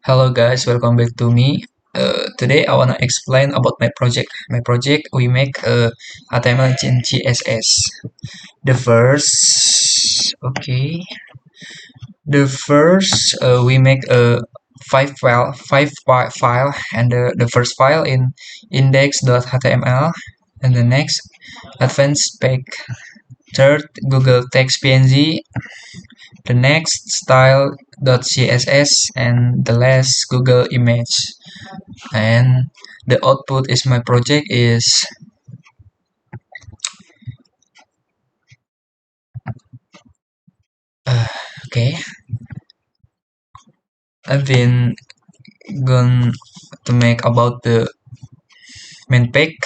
Hello guys, welcome back to me. Today I wanna explain about my project. My project we make a HTML in CSS. The first, okay. The first we make a five file, and the first file in index.html, and the next advanced spec. Third Google text PNG, the next style.css, and the last Google image. And the output is my project is okay. I've been going to make about the main page.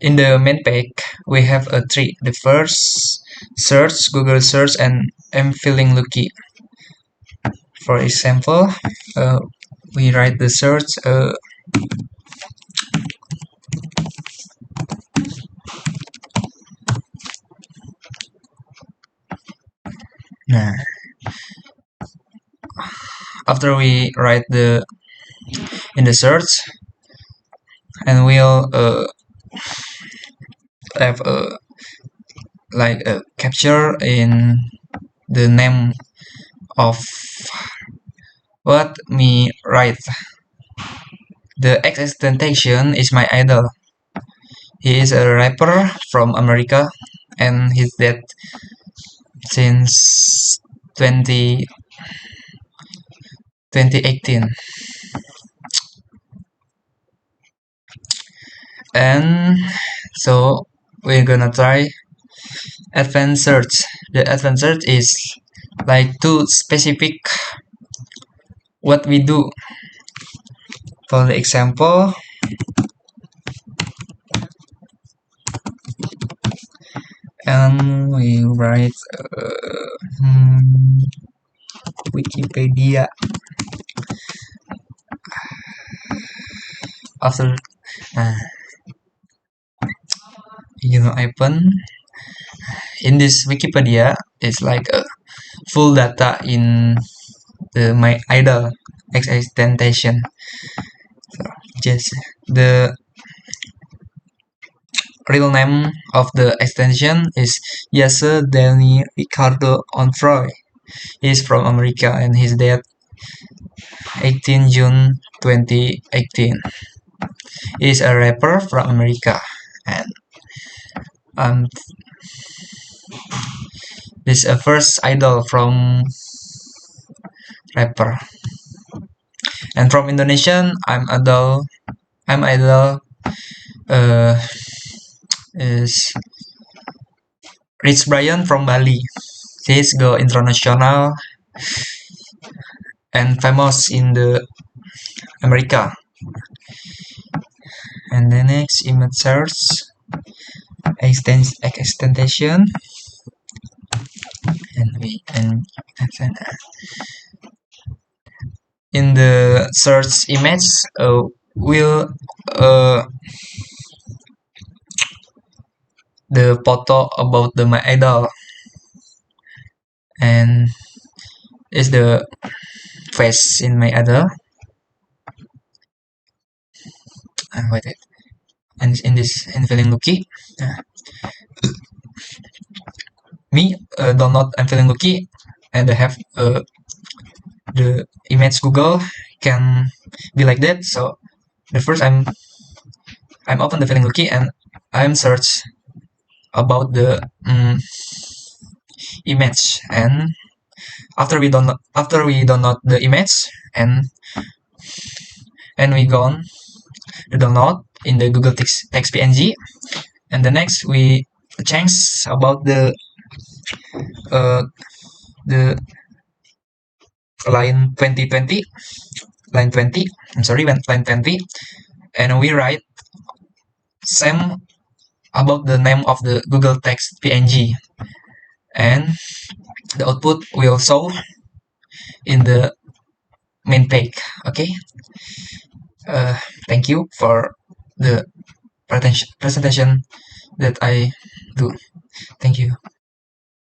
In the main page we have a three. The first search, Google search, and I'm feeling lucky. For example, we write the search nah. After we write the in the search, and we'll have a like a capture in the name of what me write. The XXXTentacion is my idol. He is a rapper from America, and he's dead since 2018. And so we're gonna try advanced search. The advanced search is like too specific what we do. For the example, and we write Wikipedia. After open in this Wikipedia, it's like a full data in my idol XXXTentacion. So just the real name of the extension is Yase Danny Ricardo Onfroy. He's from America, and he's dead 18 June 2018. He's a rapper from America, and this is a first idol from rapper. And from Indonesian, I'm idol is Rich Brian from Bali. He's go international and famous in the America. And the next image search extension, and we and in the search image will the photo about the my idol, and is the face in my idol, and wait it, and in this and feeling lucky. Me download I'm feeling lucky, and I have the image Google can be like that. So the first I'm open the feeling lucky, and I'm search about the image. And after we download the image, and we go on the download in the Google text PNG, and the next we change about the line 2020 line 20 I'm sorry, line 20, and we write same about the name of the Google text PNG, and the output will show in the main page. Okay, thank you for the presentation that I do. Thank you.